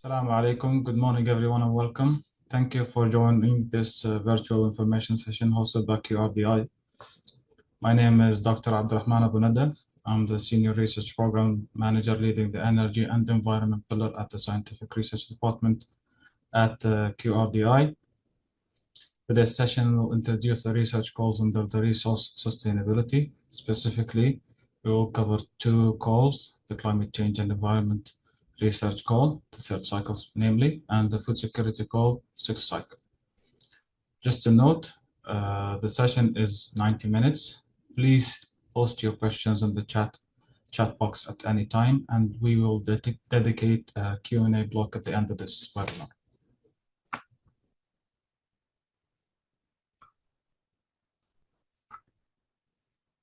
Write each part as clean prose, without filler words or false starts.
Assalamu alaikum. Good morning, everyone, and welcome. Thank you for joining this virtual information session hosted by QRDI. My name is Dr. Abdurrahman Abu Nada. I'm the Senior Research Program Manager leading the Energy and Environment pillar at the Scientific Research Department at QRDI. Today's session will introduce the research calls under the resource sustainability. Specifically, we will cover two calls, the climate change and environment research call, the third cycle namely, and the food security call, sixth cycle. Just a note, the session is 90 minutes. Please post your questions in the chat box at any time, and we will dedicate a Q&A block at the end of this webinar.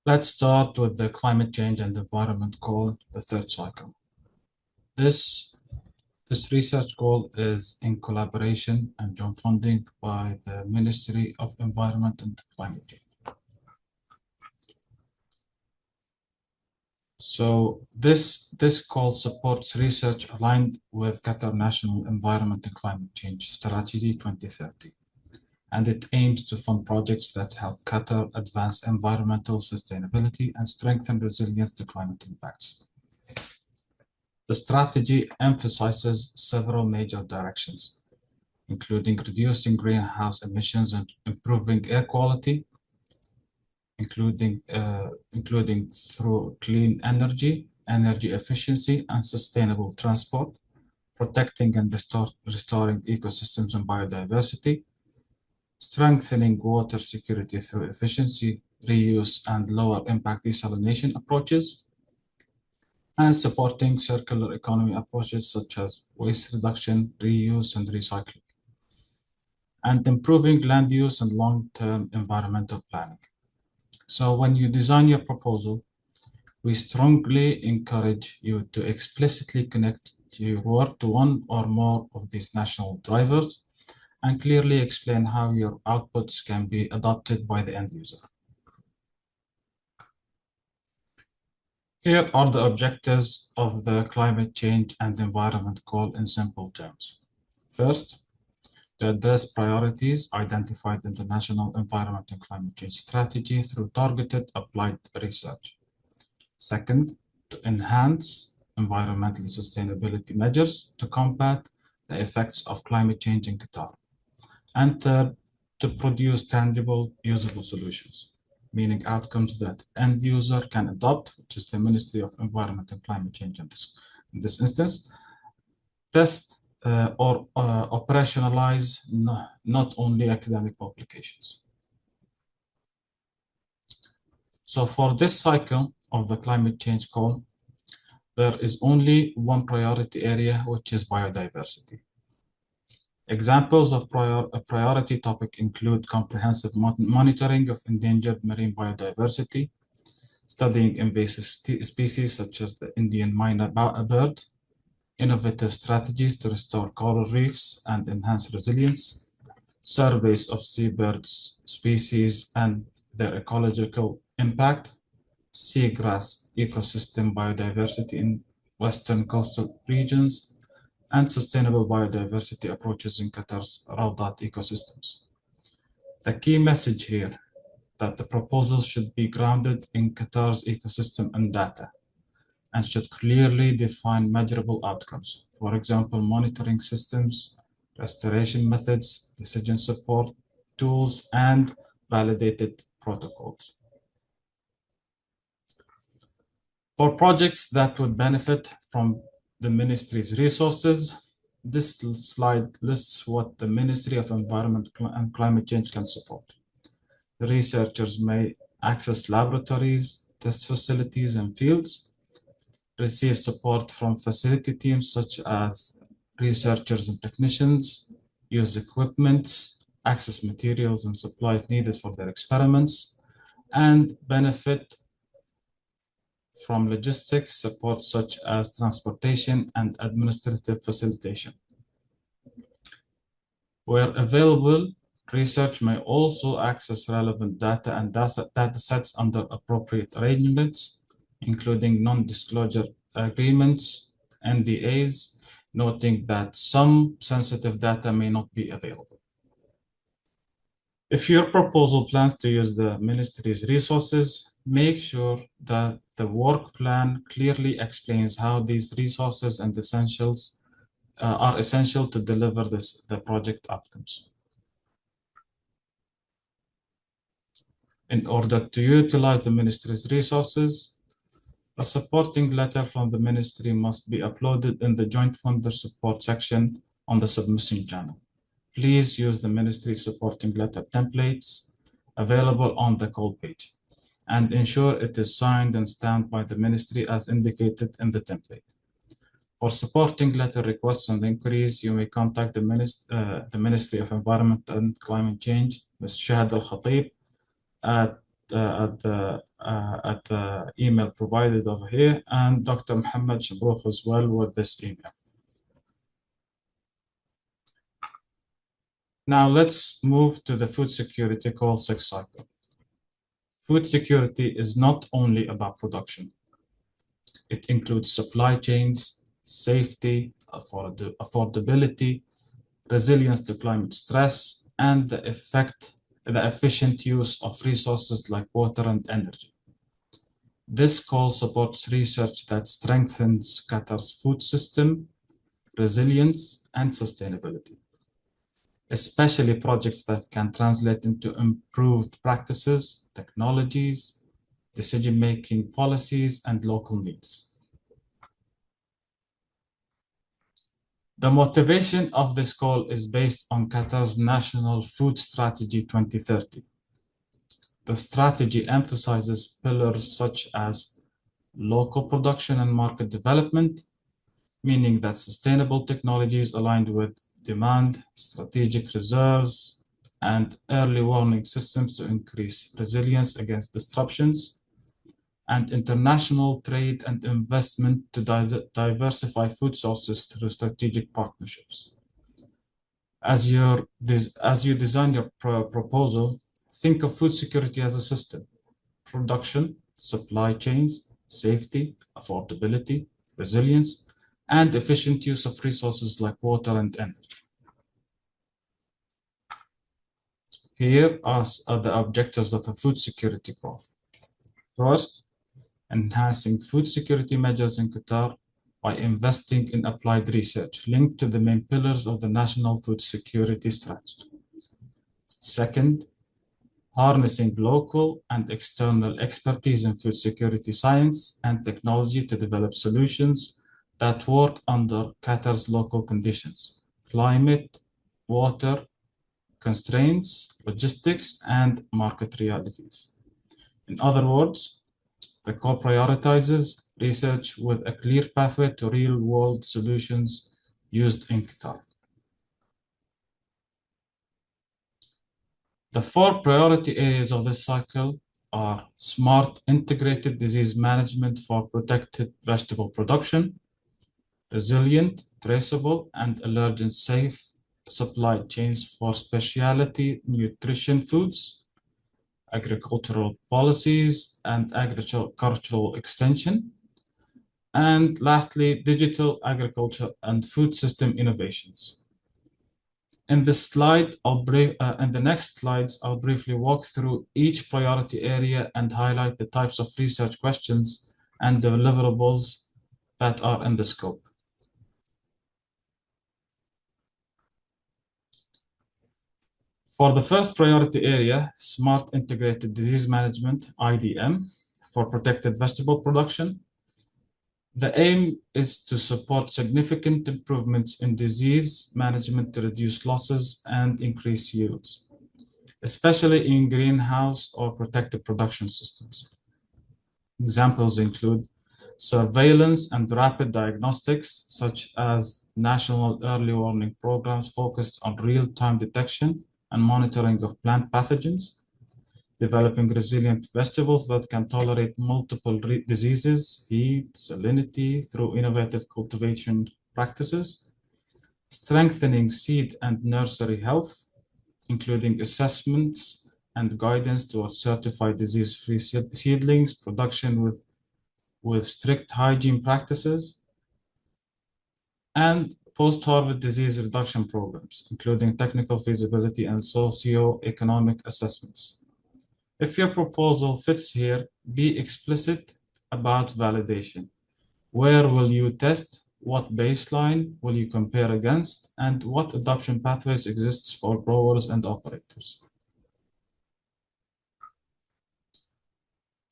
Let's start with the climate change and environment call, the third cycle. This research call is in collaboration and joint funding by the Ministry of Environment and Climate Change. So this call supports research aligned with Qatar National Environment and Climate Change Strategy 2030. And it aims to fund projects that help Qatar advance environmental sustainability and strengthen resilience to climate impacts. The strategy emphasizes several major directions, including reducing greenhouse emissions and improving air quality, including through clean energy, energy efficiency, and sustainable transport, protecting and restoring ecosystems and biodiversity, strengthening water security through efficiency, reuse, and lower impact desalination approaches, and supporting circular economy approaches such as waste reduction, reuse, and recycling, and improving land use and long-term environmental planning. So when you design your proposal, we strongly encourage you to explicitly connect your work to one or more of these national drivers and clearly explain how your outputs can be adopted by the end user. Here are the objectives of the climate change and environment call in simple terms. First, to address priorities identified in the National Environment and Climate Change Strategy through targeted applied research. Second, to enhance environmental sustainability measures to combat the effects of climate change in Qatar. And third, to produce tangible, usable solutions, meaning outcomes that end user can adopt, which is the Ministry of Environment and Climate Change in this instance, test or operationalize not only academic publications. So for this cycle of the climate change call, there is only one priority area, which is biodiversity. Examples of a priority topic include comprehensive monitoring of endangered marine biodiversity, studying invasive species such as the Indian myna bird, innovative strategies to restore coral reefs and enhance resilience, surveys of seabird species and their ecological impact, seagrass ecosystem biodiversity in western coastal regions, and sustainable biodiversity approaches in Qatar's Rawdat ecosystems. The key message here that the proposal should be grounded in Qatar's ecosystem and data and should clearly define measurable outcomes. For example, monitoring systems, restoration methods, decision support tools, and validated protocols. For projects that would benefit from the ministry's resources, this slide lists what the Ministry of Environment and Climate Change can support. The researchers may access laboratories, test facilities, and fields, receive support from facility teams such as researchers and technicians, use equipment, access materials and supplies needed for their experiments, and benefit from logistics support such as transportation and administrative facilitation. Where available, research may also access relevant data and data sets under appropriate arrangements, including non-disclosure agreements, NDAs, noting that some sensitive data may not be available. If your proposal plans to use the ministry's resources, make sure that the work plan clearly explains how these resources and essentials are essential to deliver the project outcomes. In order to utilize the ministry's resources, a supporting letter from the ministry must be uploaded in the Joint Funder Support section on the submission channel. Please use the ministry supporting letter templates available on the call page and ensure it is signed and stamped by the ministry as indicated in the template. For supporting letter requests and inquiries, you may contact the Ministry of Environment and Climate Change, Ms. Shahad Al-Khatib, at the email provided over here, and Dr. Muhammad Shabrouk as well with this email. Now let's move to the food security call 6 cycle. Food security is not only about production. It includes supply chains, safety, affordability, resilience to climate stress, and the efficient use of resources like water and energy. This call supports research that strengthens Qatar's food system, resilience, and sustainability, especially projects that can translate into improved practices, technologies, decision-making policies, and local needs. The motivation of this call is based on Qatar's National Food Strategy 2030. The strategy emphasizes pillars such as local production and market development, meaning that sustainable technologies aligned with demand, strategic reserves, and early warning systems to increase resilience against disruptions, and international trade and investment to diversify food sources through strategic partnerships. As you design your proposal, think of food security as a system: production, supply chains, safety, affordability, resilience, and efficient use of resources like water and energy. Here are the objectives of a food security call. First, enhancing food security measures in Qatar by investing in applied research linked to the main pillars of the National Food Security Strategy. Second, harnessing local and external expertise in food security science and technology to develop solutions that work under Qatar's local conditions: climate, water constraints, logistics, and market realities. In other words, the call prioritizes research with a clear pathway to real-world solutions used in Qatar. The 4 priority areas of this cycle are smart integrated disease management for protected vegetable production, resilient, traceable, and allergen-safe supply chains for specialty nutrition foods, agricultural policies, and agricultural extension, and lastly, digital agriculture and food system innovations. In this slide, in the next slides, I'll briefly walk through each priority area and highlight the types of research questions and deliverables that are in the scope. For the first priority area, Smart Integrated Disease Management, IDM, for protected vegetable production, the aim is to support significant improvements in disease management to reduce losses and increase yields, especially in greenhouse or protected production systems. Examples include surveillance and rapid diagnostics, such as national early warning programs focused on real-time detection and monitoring of plant pathogens, developing resilient vegetables that can tolerate multiple diseases, heat, salinity through innovative cultivation practices, strengthening seed and nursery health, including assessments and guidance towards certified disease-free seedlings, production with strict hygiene practices, and post-harvest disease reduction programs, including technical feasibility and socio-economic assessments. If your proposal fits here, be explicit about validation. Where will you test? What baseline will you compare against? And what adoption pathways exists for growers and operators?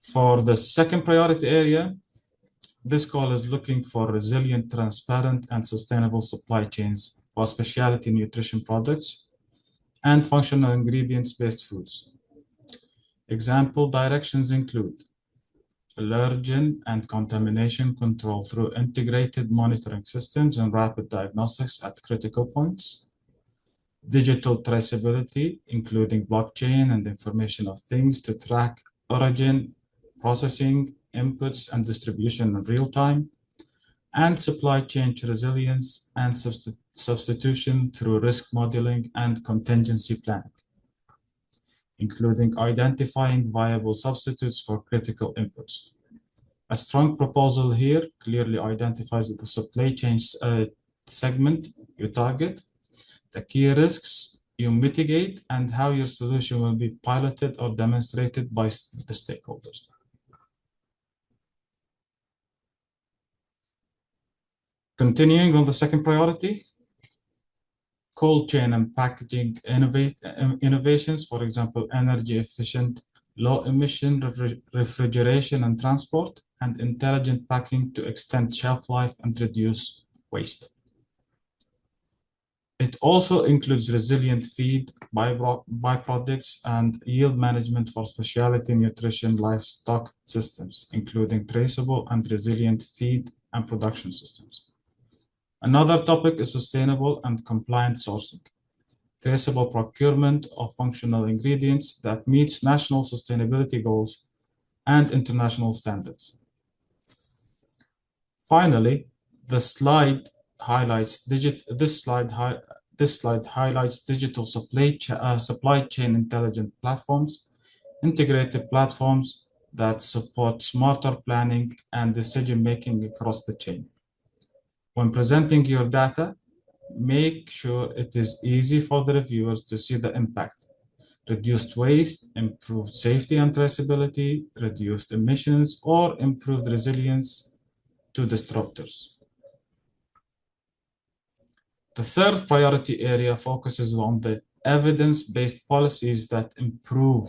For the second priority area, this call is looking for resilient, transparent, and sustainable supply chains for specialty nutrition products and functional ingredients-based foods. Example directions include allergen and contamination control through integrated monitoring systems and rapid diagnostics at critical points, digital traceability, including blockchain and information of things to track origin, processing, inputs, and distribution in real time, and supply chain resilience and substitution through risk modeling and contingency planning, including identifying viable substitutes for critical inputs. A strong proposal here clearly identifies the supply chain segment you target, the key risks you mitigate, and how your solution will be piloted or demonstrated by the stakeholders. Continuing on the second priority, cold chain and packaging innovations, for example, energy efficient, low emission refrigeration and transport, and intelligent packing to extend shelf life and reduce waste. It also includes resilient feed, byproducts, and yield management for specialty nutrition livestock systems, including traceable and resilient feed and production systems. Another topic is sustainable and compliant sourcing, traceable procurement of functional ingredients that meets national sustainability goals and international standards. Finally, this slide highlights digital supply chain intelligent platforms, integrated platforms that support smarter planning and decision-making across the chain. When presenting your data, make sure it is easy for the reviewers to see the impact. Reduced waste, improved safety and traceability, reduced emissions, or improved resilience to disruptors. The third priority area focuses on the evidence-based policies that improve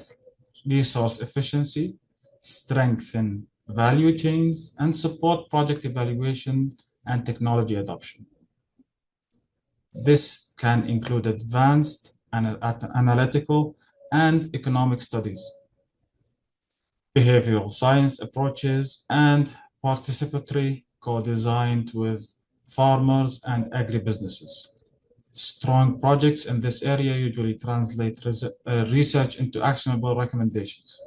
resource efficiency, strengthen value chains, and support project evaluation and technology adoption. This can include advanced analytical and economic studies, behavioral science approaches, and participatory co-designed with farmers and agribusinesses. Strong projects in this area usually translate research into actionable recommendations.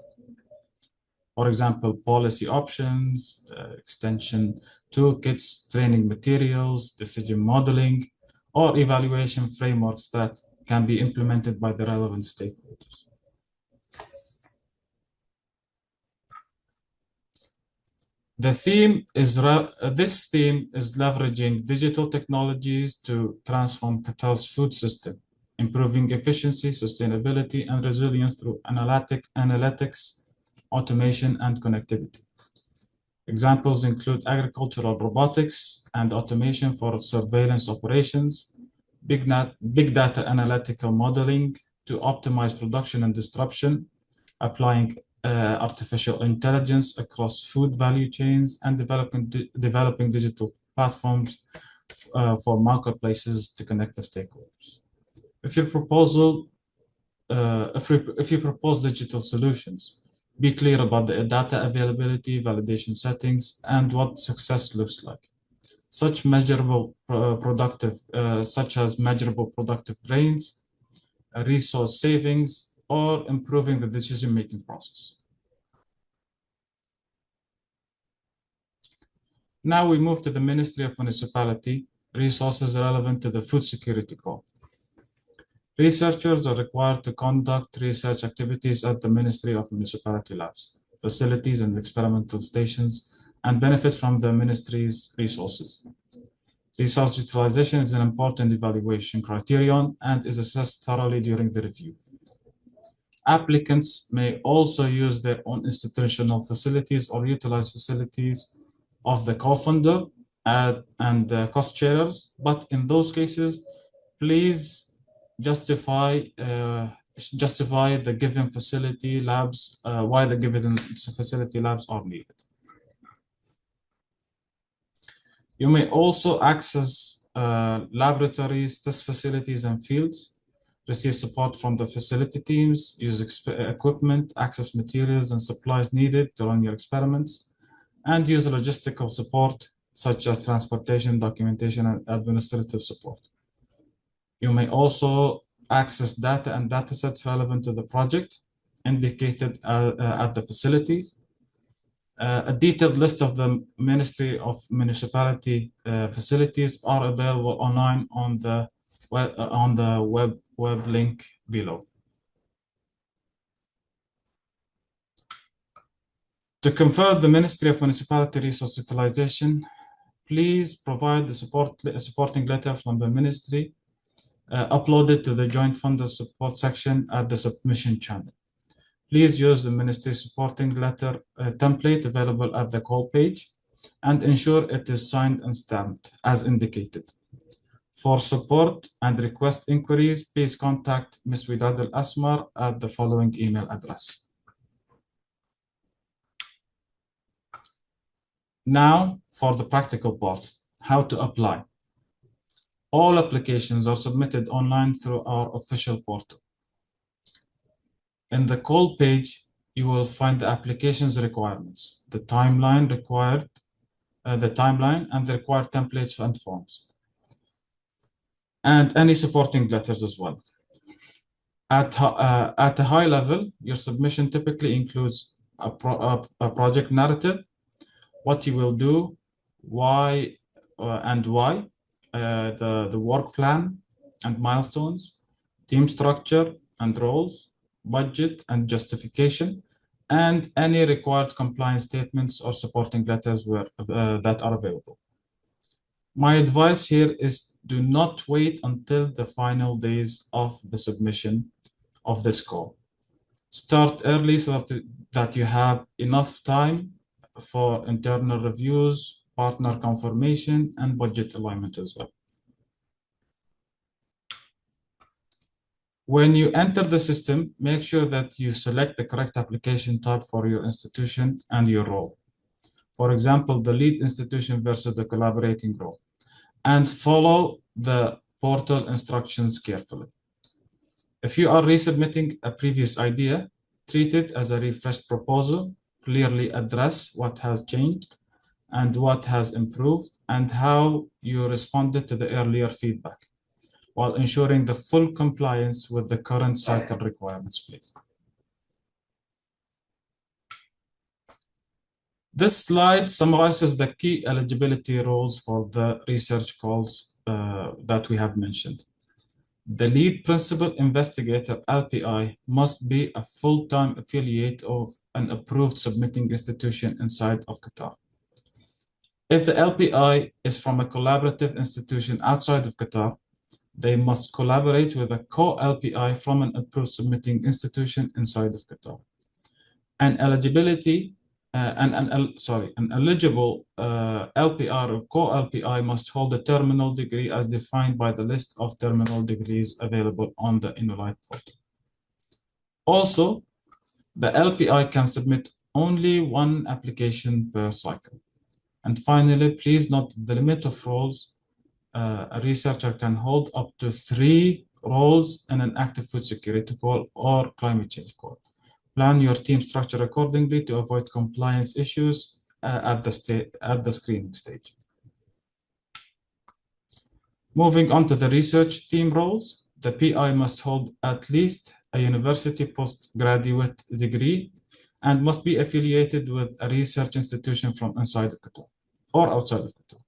For example, policy options, extension toolkits, training materials, decision modeling, or evaluation frameworks that can be implemented by the relevant stakeholders. This theme is leveraging digital technologies to transform Qatar's food system, improving efficiency, sustainability, and resilience through analytics, automation, and connectivity. Examples include agricultural robotics and automation for surveillance operations, big data analytical modeling to optimize production and disruption, applying artificial intelligence across food value chains, and developing digital platforms for marketplaces to connect the stakeholders. If you propose digital solutions, be clear about the data availability, validation settings, and what success looks like. Such as measurable productive gains, resource savings, or improving the decision-making process. Now we move to the Ministry of Municipality resources relevant to the food security call. Researchers are required to conduct research activities at the Ministry of Municipality labs, facilities, and experimental stations, and benefit from the ministry's resources. Resource utilization is an important evaluation criterion and is assessed thoroughly during the review. Applicants may also use their own institutional facilities or utilize facilities of the co-funder and cost sharers, but in those cases, please justify the given facility labs, why the given facility labs are needed. You may also access laboratories, test facilities, and fields, receive support from the facility teams, use equipment, access materials and supplies needed to run your experiments, and use logistical support such as transportation, documentation, and administrative support. You may also access data and datasets relevant to the project indicated at the facilities. A detailed list of the Ministry of Municipality facilities are available online on the web link below. To confer the Ministry of Municipality resource utilization, please provide the supporting letter from the Ministry uploaded to the Joint Funder Support section at the submission channel. Please use the Ministry supporting letter template available at the call page and ensure it is signed and stamped as indicated. For support and request inquiries, please contact Ms. Widad Al-Asmar at the following email address. Now for the practical part, how to apply. All applications are submitted online through our official portal. In the call page, you will find the application's requirements, the timeline and the required templates and forms, and any supporting letters as well. At a high level, your submission typically includes a project narrative, what you will do, why, the work plan and milestones, team structure and roles, budget and justification, and any required compliance statements or supporting letters that are available. My advice here is do not wait until the final days of the submission of this call. Start early so that you have enough time for internal reviews, partner confirmation, and budget alignment as well. When you enter the system, make sure that you select the correct application type for your institution and your role. For example, the lead institution versus the collaborating role, and follow the portal instructions carefully. If you are resubmitting a previous idea, treat it as a refreshed proposal, clearly address what has changed and what has improved and how you responded to the earlier feedback, while ensuring the full compliance with the current cycle requirements, please. This slide summarizes the key eligibility rules for the research calls that we have mentioned. The lead principal investigator, LPI, must be a full-time affiliate of an approved submitting institution inside of Qatar. If the LPI is from a collaborative institution outside of Qatar, they must collaborate with a co-LPI from an approved submitting institution inside of Qatar. An eligible LPR or co-LPI must hold a terminal degree as defined by the list of terminal degrees available on the Inolite portal. Also, the LPI can submit only one application per cycle. And finally, please note the limit of roles. A researcher can hold up to 3 roles in an active food security call or climate change call. Plan your team structure accordingly to avoid compliance issues at the screening stage. Moving on to the research team roles, the PI must hold at least a university postgraduate degree and must be affiliated with a research institution from inside of Qatar or outside of Qatar.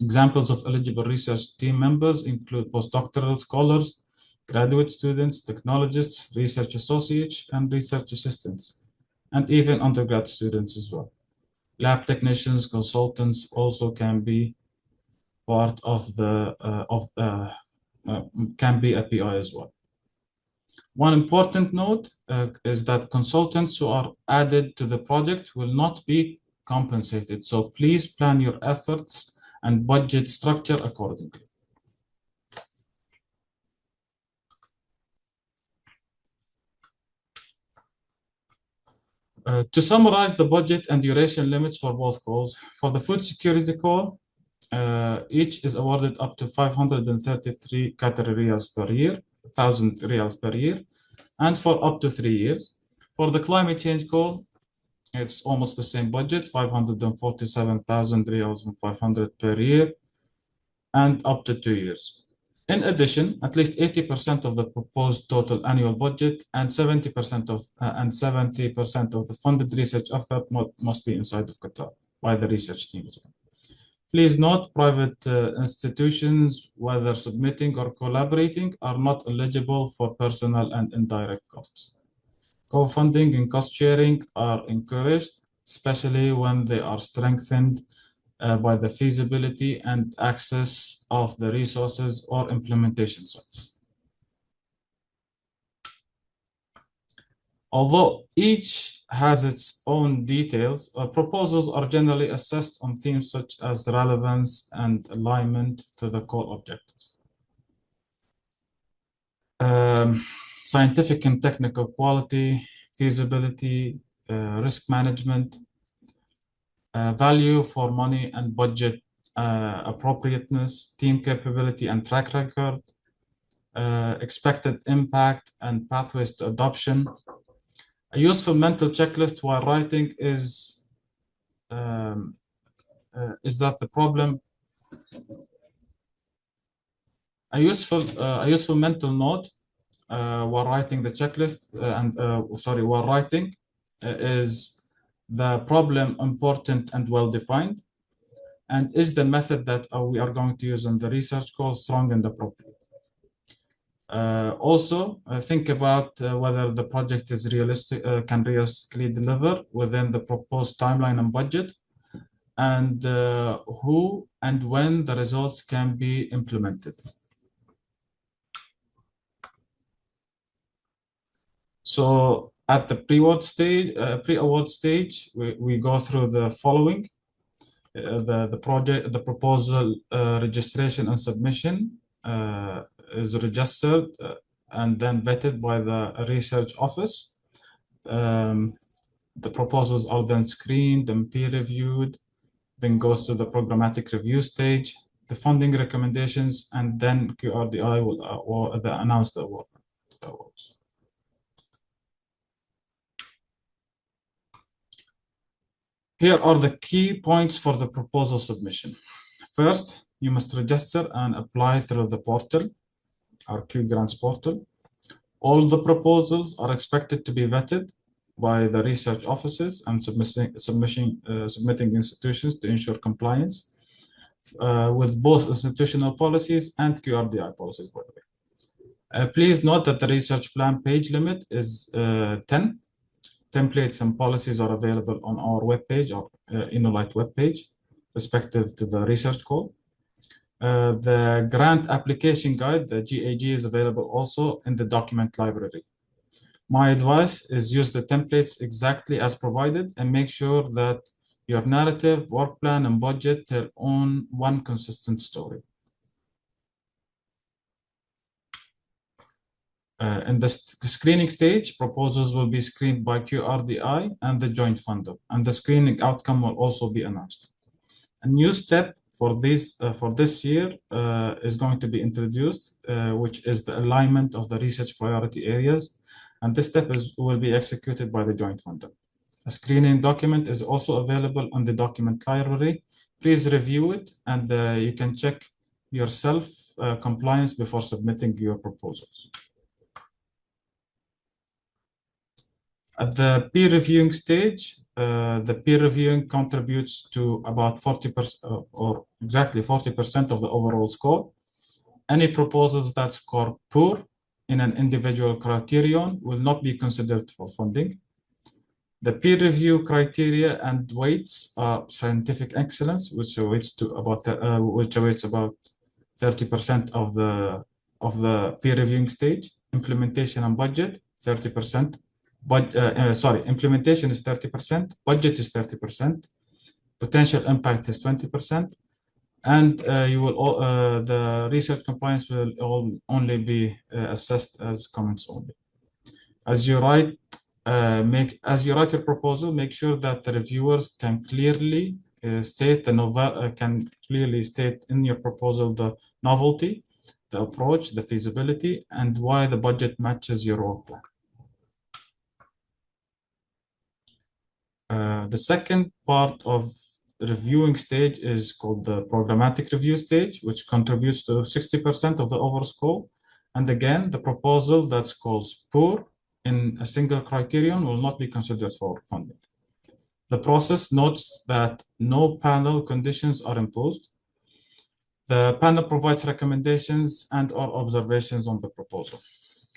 Examples of eligible research team members include postdoctoral scholars, graduate students, technologists, research associates, and research assistants, and even undergrad students as well. Lab technicians, consultants also can be part of the can be a PI as well. One important note is that consultants who are added to the project will not be compensated. So please plan your efforts and budget structure accordingly. To summarize the budget and duration limits for both calls, for the food security call, each is awarded up to 533 Qatari riyals per year, 1,000 riyals per year, and for up to 3 years. For the climate change call, it's almost the same budget, 547,000 riyals and 500 per year, and up to 2 years. In addition, at least 80% of the proposed total annual budget and 70% of the funded research effort must be inside of Qatar by the research team as well. Please note, private institutions, whether submitting or collaborating, are not eligible for personal and indirect costs. Co-funding and cost sharing are encouraged, especially when they are strengthened by the feasibility and access of the resources or implementation sites. Although each has its own details, proposals are generally assessed on themes such as relevance and alignment to the core objectives. Scientific and technical quality, feasibility, risk management, value for money and budget appropriateness, team capability and track record, expected impact and pathways to adoption. A useful mental checklist while writing is that the problem. A useful mental note while writing the checklist while writing is the problem important and well defined, and is the method that we are going to use in the research call strong and appropriate. Also, think about whether the project is realistic, can realistically deliver within the proposed timeline and budget, and who and when the results can be implemented. So at the pre-award stage, we go through the following: the proposal registration and submission is registered and then vetted by the research office. The proposals are then screened and peer reviewed, then goes to the programmatic review stage, the funding recommendations, and then QRDI will announce the awards. Here are the key points for the proposal submission. First, you must register and apply through the portal, our Q Grants portal. All the proposals are expected to be vetted by the research offices and submitting institutions to ensure compliance with both institutional policies and QRDI policies, by the way. Please note that the research plan page limit is 10. Templates and policies are available on our webpage or InnoLight webpage, respective to the research call. The grant application guide, the GAG, is available also in the document library. My advice is use the templates exactly as provided and make sure that your narrative, work plan, and budget tell on one consistent story. In the screening stage, proposals will be screened by QRDI and the joint funder, and the screening outcome will also be announced. A new step for this year is going to be introduced, which is the alignment of the research priority areas, and this step will be executed by the joint funder. A screening document is also available on the document library. Please review it, and you can check your self-compliance before submitting your proposals. At the peer reviewing stage, the peer reviewing contributes to about 40% or exactly 40% of the overall score. Any proposals that score poor in an individual criterion will not be considered for funding. The peer review criteria and weights are scientific excellence, which weights about 30% of the peer reviewing stage. Implementation and budget 30%. But implementation is 30%, budget is 30%, potential impact is 20%, and the research compliance will only be assessed as comments only. As you write your proposal, make sure that the reviewers can clearly state in your proposal the novelty, the approach, the feasibility, and why the budget matches your work plan. The second part of the reviewing stage is called the programmatic review stage, which contributes to 60% of the overall score. And again, the proposal that scores poor in a single criterion will not be considered for funding. The process notes that no panel conditions are imposed. The panel provides recommendations and/or observations on the proposal.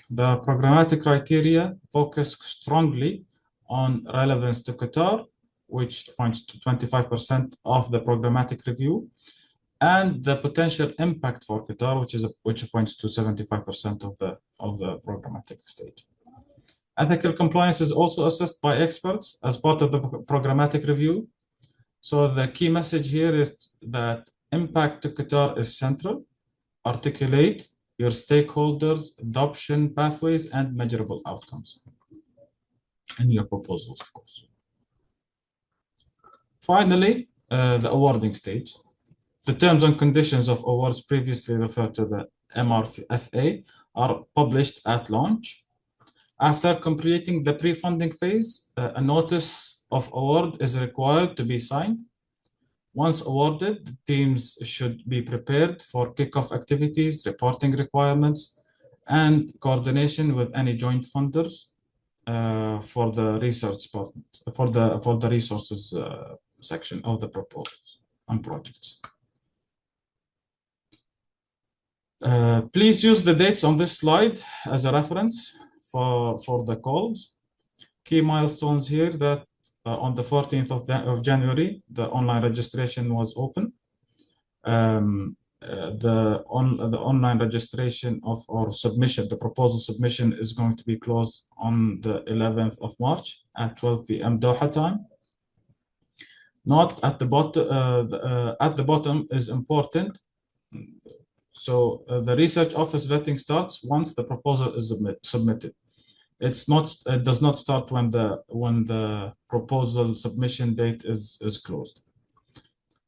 The programmatic criteria focus strongly on relevance to Qatar, which points to 25% of the programmatic review, and the potential impact for Qatar, which points to 75% of the programmatic stage. Ethical compliance is also assessed by experts as part of the programmatic review. So the key message here is that impact to Qatar is central. Articulate your stakeholders' adoption pathways and measurable outcomes in your proposals, of course. Finally, the awarding stage. The terms and conditions of awards previously referred to the MRFA are published at launch. After completing the pre-funding phase, a notice of award is required to be signed. Once awarded, the teams should be prepared for kickoff activities, reporting requirements, and coordination with any joint funders for the research department, for the resources section of the proposals and projects. Please use the dates on this slide as a reference for the calls. Key milestones here that on the 14th of January, the online registration was open. The online registration the proposal submission is going to be closed on the 11th of March at 12 p.m. Doha time. Note at the bottom is important. So the research office vetting starts once the proposal is submitted. It does not start when the proposal submission date is closed.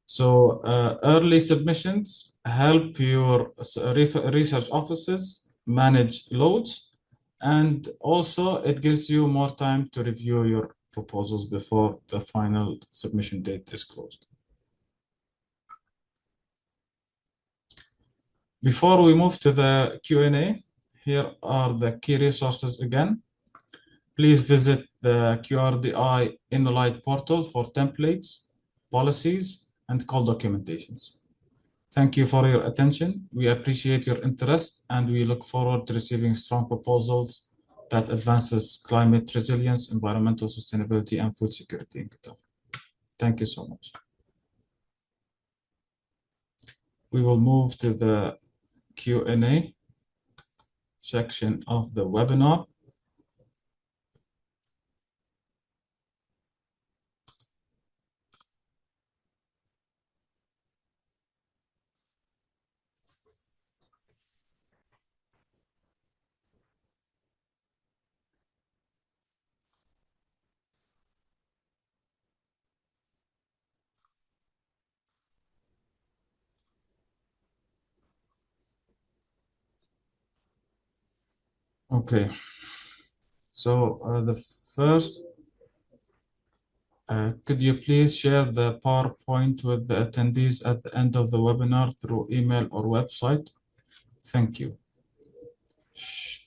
So early submissions help your research offices manage loads, and also it gives you more time to review your proposals before the final submission date is closed. Before we move to the Q&A, here are the key resources again. Please visit the QRDI InnoLight portal for templates, policies, and call documentations. Thank you for your attention. We appreciate your interest, and we look forward to receiving strong proposals that advances climate resilience, environmental sustainability, and food security in Qatar. Thank you so much. We will move to the Q&A section of the webinar. Okay, so the first, could you please share the PowerPoint with the attendees at the end of the webinar through email or website? Thank you.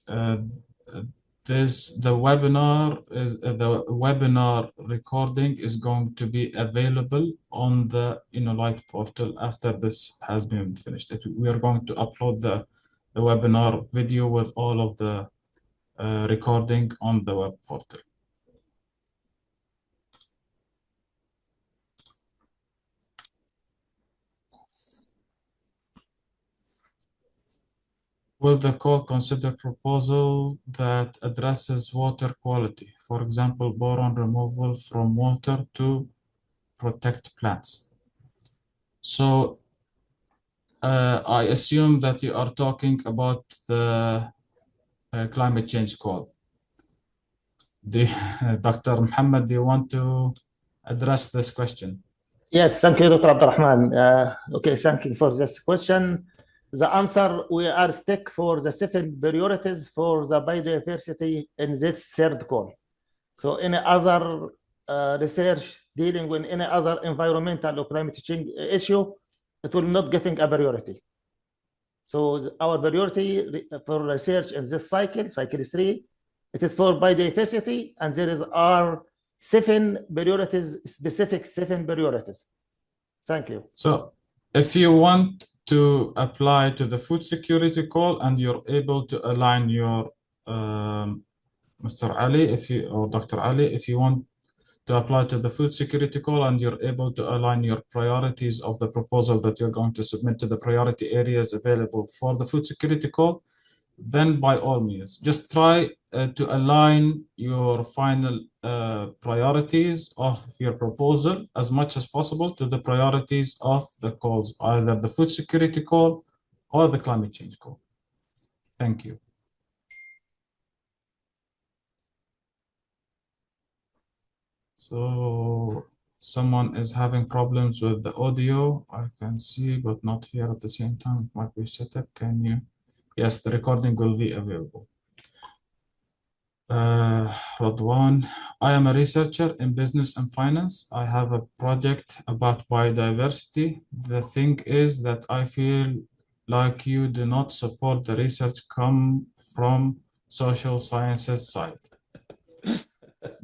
The webinar recording is going to be available on the InnoLight portal after this has been finished. We are going to upload the webinar video with all of the recording on the web portal. Will the call consider proposal that addresses water quality, for example, boron removal from water to protect plants? So I assume that you are talking about the climate change call. Dr. Muhammad, do you want to address this question? Yes, thank you, Dr. Abdurrahman. Okay, thank you for this question. The answer, we are stick for the 7 priorities for the biodiversity in this third call. So any other research dealing with any other environmental or climate change issue, it will not giving a priority. So our priority for research in this cycle 3, it is for biodiversity, and are 7 priorities, specific 7 priorities. Thank you. So if you want to apply to the food security call and you're able to align your Mr. Ali, or Dr. Ali, if you want to apply to the food security call and you're able to align your priorities of the proposal that you're going to submit to the priority areas available for the food security call, then by all means, just try to align your final priorities of your proposal as much as possible to the priorities of the calls, either the food security call or the climate change call. Thank you. So someone is having problems with the audio, I can see, but not here at the same time. It might be set up. Can you? Yes, the recording will be available. Radwan, I am a researcher in business and finance. I have a project about biodiversity. The thing is that I feel like you do not support the research come from social sciences side.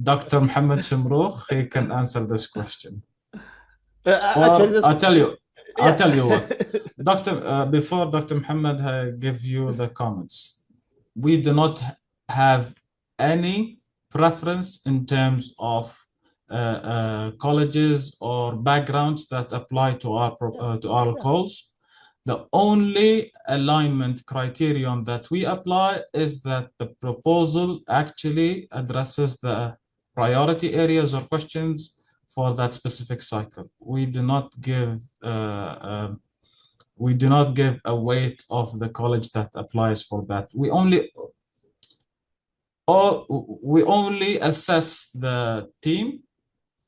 Dr. Muhammad Shimrokh, he can answer this question. I'll tell you what. Before Dr. Muhammad give you the comments, we do not have any preference in terms of colleges or backgrounds that apply to our calls. The only alignment criterion that we apply is that the proposal actually addresses the priority areas or questions for that specific cycle. We do not give a weight of the college that applies for that. We only assess the team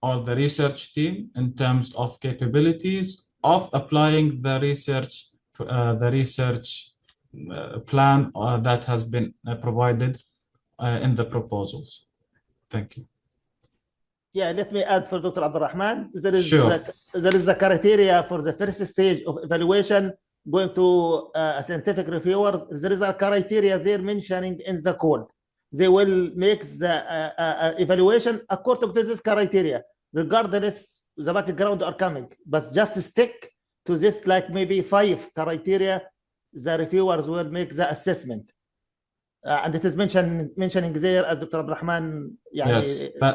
or the research team in terms of capabilities of applying the research plan that has been provided in the proposals. Thank you. Yeah, let me add for Dr. Abdurrahman. There is the criteria for the first stage of evaluation going to a scientific reviewer. There is a criteria there mentioning in the code. They will make the evaluation according to this criteria, regardless the background are coming. But just stick to this, like maybe 5 criteria. The reviewers will make the assessment. And it is mentioning there, as Dr. Abdurrahman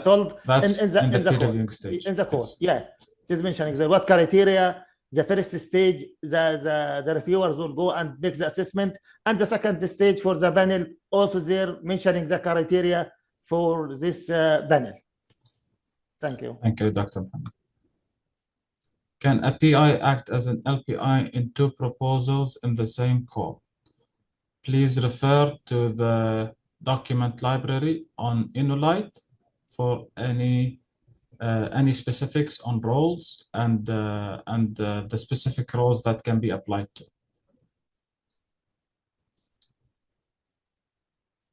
told, that's in the code. Stage. In the code, yes. Yeah, it is mentioning there what criteria. The first stage, the reviewers will go and make the assessment, and the second stage for the panel also there mentioning the criteria for this panel. Thank you. Thank you, Dr. Muhammad. Can a PI act as an LPI in 2 proposals in the same call? Please refer to the document library on InnoLite for any specifics on roles and the specific roles that can be applied to.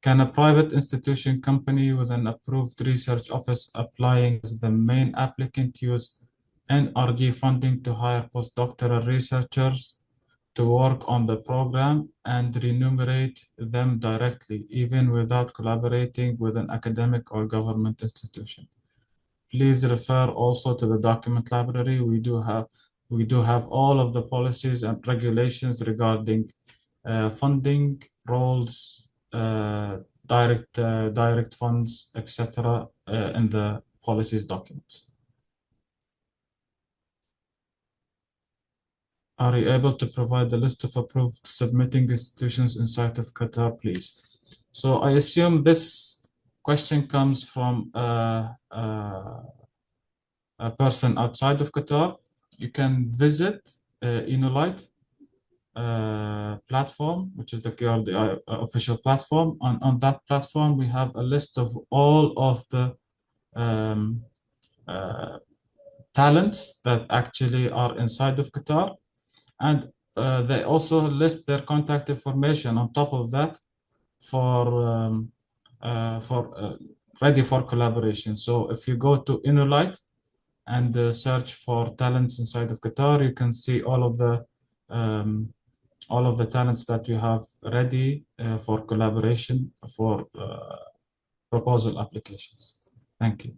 Can a private institution company with an approved research office applying as the main applicant use NRG funding to hire postdoctoral researchers to work on the program and remunerate them directly, even without collaborating with an academic or government institution? Please refer also to the document library. We do have all of the policies and regulations regarding funding, roles, direct funds, etc. In the policies documents. Are you able to provide the list of approved submitting institutions inside of Qatar, please? So I assume this question comes from a person outside of Qatar. You can visit Inolite platform, which is the QRDI official platform. On that platform, we have a list of all of the talents that actually are inside of Qatar. And they also list their contact information on top of that for ready for collaboration. So if you go to Inolite and search for talents inside of Qatar, you can see all of the talents that you have ready for collaboration for proposal applications. Thank you.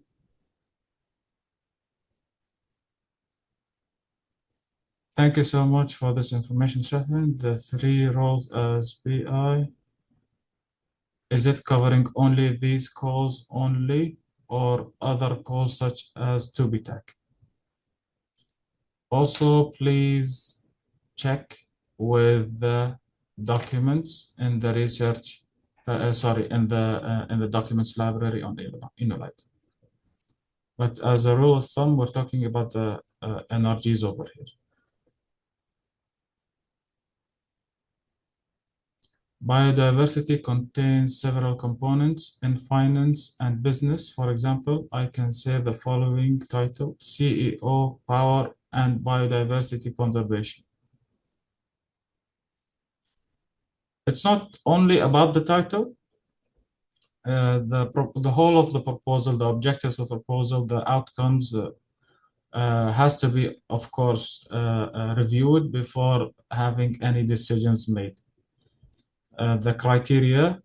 Thank you so much for this information session. The 3 roles as BI, is it covering only these calls only or other calls such as TubiTech? Also, please check with the documents in the research, in the documents library on Inolite. But as a rule of thumb, we're talking about the NRGs over here. Biodiversity contains several components in finance and business. For example, I can say the following title: CEO, Power and Biodiversity Conservation. It's not only about the title. The whole of the proposal, the objectives of the proposal, the outcomes has to be, of course, reviewed before having any decisions made. The criteria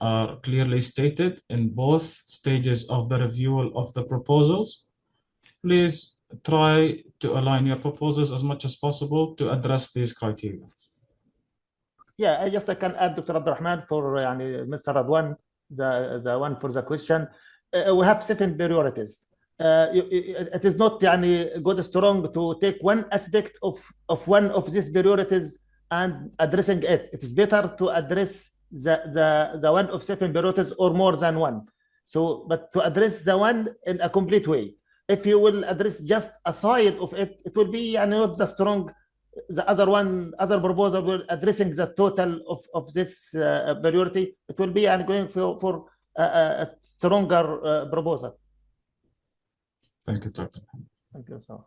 are clearly stated in both stages of the review of the proposals. Please try to align your proposals as much as possible to address these criteria. Yeah, I can add, Dr. Abdurrahman, for Mr. Radwan, the one for the question. We have 7 priorities. It is not good strong to take one aspect of one of these priorities and addressing it. It is better to address the one of 7 priorities or more than one. So, but to address the one in a complete way. If you will address just a side of it, it will be not the strong. The other proposal will addressing the total of this priority. It will be going for a stronger proposal. Thank you, Dr. Thank you, sir.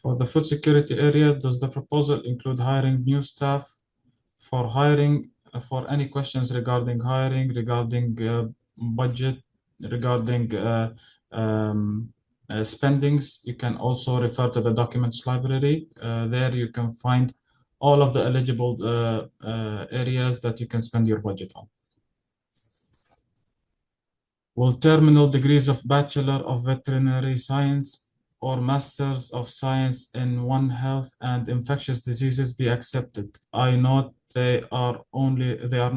For the food security area, does the proposal include hiring new staff? For hiring, for any questions regarding hiring, regarding budget, regarding spendings, you can also refer to the documents library. There you can find all of the eligible areas that you can spend your budget on. Will terminal degrees of Bachelor of Veterinary Science or Masters of Science in One Health and Infectious Diseases be accepted? I note they are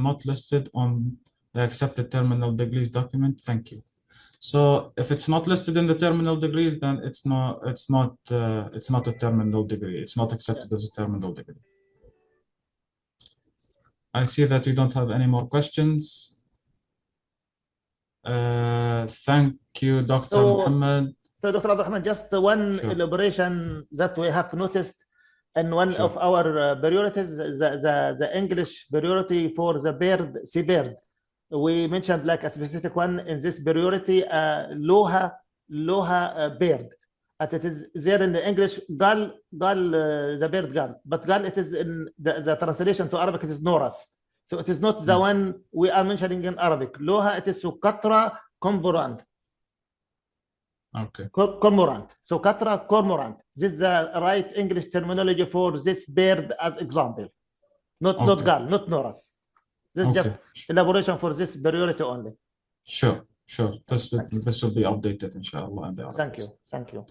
not listed on the accepted terminal degrees document. Thank you. So if it's not listed in the terminal degrees, then it's not a terminal degree. It's not accepted as a terminal degree. I see that we don't have any more questions. Thank you, Dr. Muhammad. So, Dr. Abdurrahman, just one elaboration that we have noticed in one of our priorities, the English priority for the bird, seabird. We mentioned like a specific one in this priority, Loha bird. And it is there in the English, gal, the bird gal. But gal, it is in the translation to Arabic, it is Noras. So it is not the one we are mentioning in Arabic. Loha, it is Sucatra cormorant. Okay. Cormorant. Sucatra cormorant. This is the right English terminology for this bird as example. Not gal, not Noras. This is just elaboration for this priority only. Sure. This will be updated, inshallah. Thank you.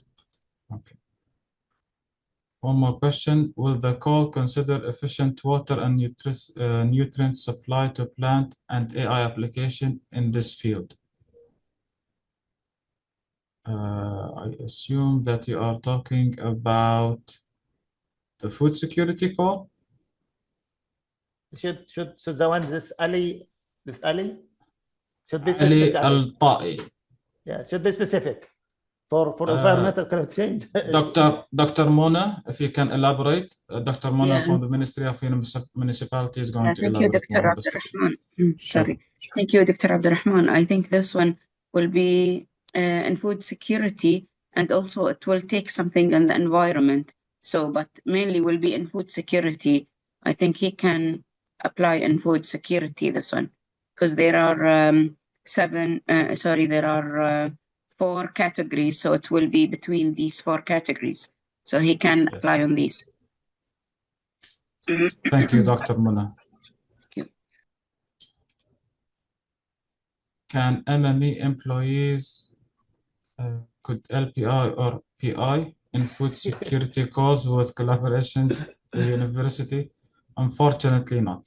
Okay. One more question. Will the call consider efficient water and nutrient supply to plant and AI application in this field? I assume that you are talking about the food security call. Should the one this Ali should be Ali specific. Ali. Al-Ta'i. Yeah, should be specific for environmental climate change. Dr. Mona, if you can elaborate. Dr. Mona Yeah. from the Ministry of Municipality is going to Thank you, elaborate Dr. more on this question. Abdurrahman. Sorry. Thank you, Dr. Abdurrahman. I think this one will be in food security, and also it will take something in the environment. So, but mainly will be in food security. I think he can apply in food security, this one, because there are there are 4 categories. So it will be between these 4 categories. So he can apply on these. Thank you, Dr. Mona. Thank you. Can MME employees could LPI or PI in food security calls with collaborations with university? Unfortunately not.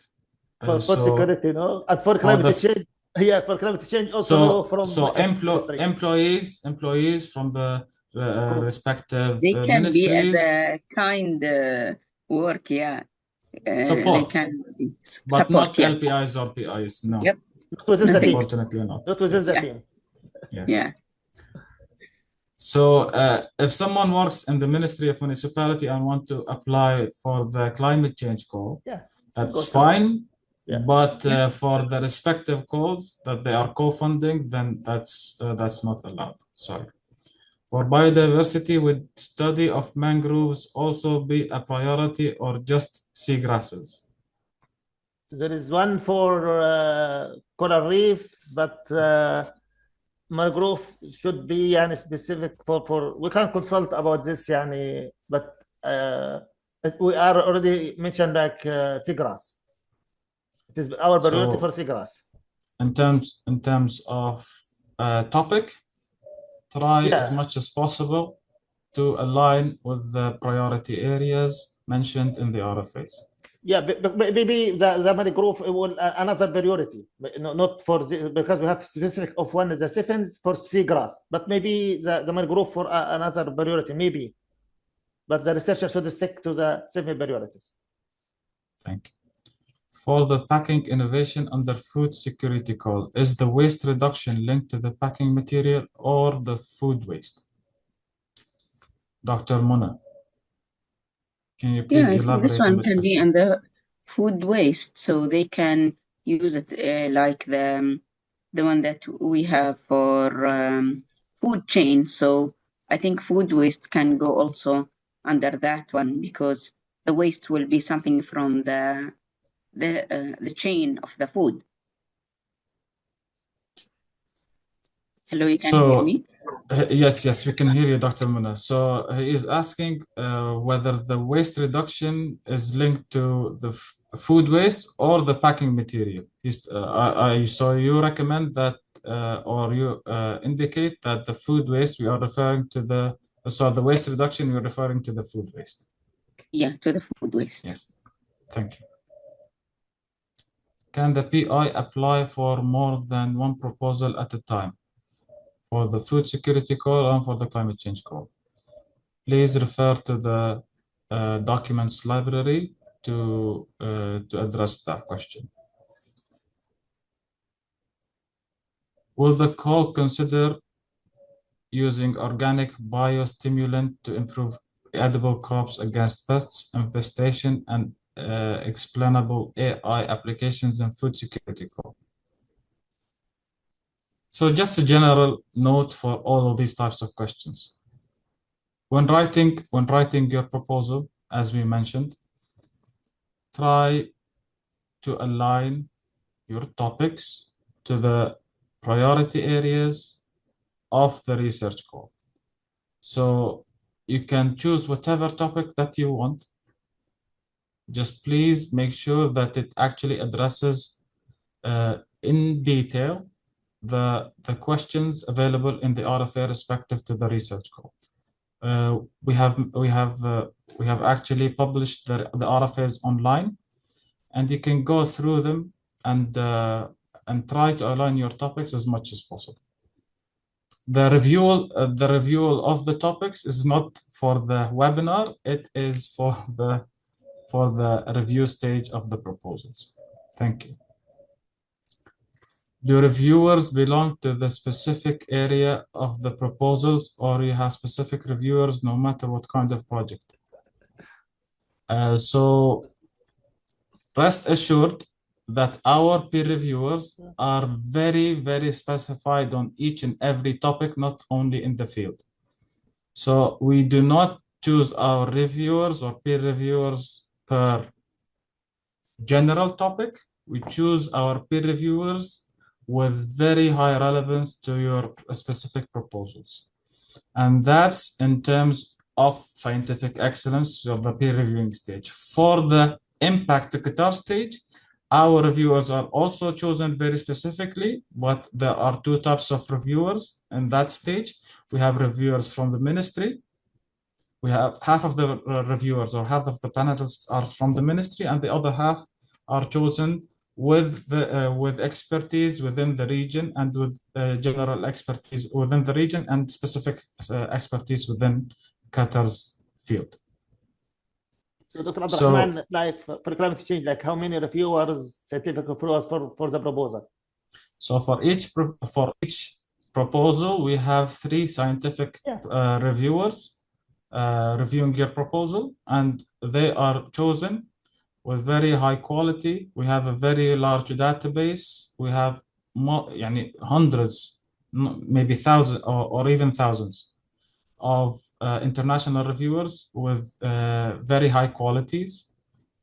For food security, no? And for climate change, yeah, for climate change also from employees from the respective they can ministries. Be as a kind work, yeah. Support, they can but support, not LPIs or PIs. No. Yep. Not within the team. Unfortunately not. Not within the team. Yes. Yeah. So if someone works in the Ministry of Municipality and want to apply for the climate change call, that's fine. Yeah. But for the respective calls that they are co-funding, then that's not allowed. Sorry. For biodiversity, would study of mangroves also be a priority or just seagrasses? There is one for coral reef, but mangrove should be specific for we can consult about this, but we are already mentioned like seagrass. It is our priority for seagrass. In terms of topic, try as much as possible to align with the priority areas mentioned in the RFAs. Yeah, but maybe the mangrove will another priority, not for because we have specific of one the siphons for seagrass, but maybe the mangrove for another priority, maybe. But the researcher should stick to the 7 priorities. Thank you. For the packing innovation under food security call, is the waste reduction linked to the packing material or the food waste? Dr. Mona, can you please elaborate this one on this can question? be under food waste, so they can use it like the one that we have for food chain. So I think food waste can go also under that one, because the waste will be something from the chain of the food. Hello, you can hear me? Yes, we can hear you, Dr. Mona. So he is asking whether the waste reduction is linked to the food waste or the packing material. So you recommend that or you indicate that the food waste we are referring to the waste reduction you're referring to the food waste. Yeah, to the food waste. Yes, thank you. Can the PI apply for more than one proposal at a time? For the food security call and for the climate change call? Please refer to the documents library to address that question. Will the call consider using organic biostimulant to improve edible crops against pests, infestation, and explainable AI applications in food security call? So just a general note for all of these types of questions. When writing your proposal, as we mentioned, try to align your topics to the priority areas of the research call. So you can choose whatever topic that you want. Just please make sure that it actually addresses in detail the questions available in the RFA respective to the research call. We have actually published the RFAs online, and you can go through them and try to align your topics as much as possible. The review of the topics is not for the webinar. It is for the review stage of the proposals. Thank you. Do reviewers belong to the specific area of the proposals, or you have specific reviewers no matter what kind of project? So rest assured that our peer reviewers are very, very specified on each and every topic, not only in the field. So we do not choose our reviewers or peer reviewers per general topic. We choose our peer reviewers with very high relevance to your specific proposals. And that's in terms of scientific excellence of the peer reviewing stage. For the impact to Qatar stage, our reviewers are also chosen very specifically, but there are two types of reviewers in that stage. We have reviewers from the ministry. We have half of the reviewers or half of the panelists are from the ministry, and the other half are chosen with expertise within the region and with general expertise within the region and specific expertise within Qatar's field. So Dr. Abdurrahman, like for climate change, like how many reviewers, scientific reviewers for the proposal? So for each proposal, we have 3 scientific reviewers reviewing your proposal, and they are chosen with very high quality. We have a very large database. We have hundreds, maybe thousands or even thousands of international reviewers with very high qualities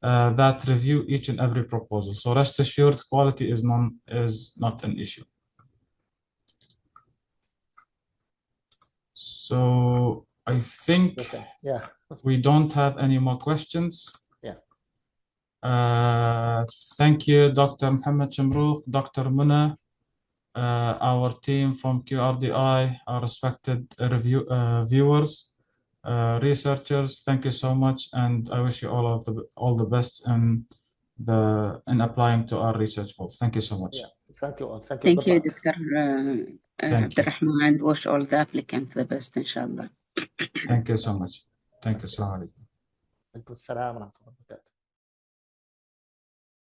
that review each and every proposal. So rest assured, quality is not an issue. So I think we don't have any more questions. Thank you, Dr. Mohammed Shamrouk, Dr. Muna, our team from QRDI, our respected viewers, researchers. Thank you so much, and I wish you all the best in applying to our research goals. Thank you so much. Thank you all. Thank you, Dr. Abdurrahman, and wish all the applicants the best, inshallah. Thank you so much. Thank you. Assalamu alaikum. Alaikum assalam wa rahmatullahi wa barakatuh.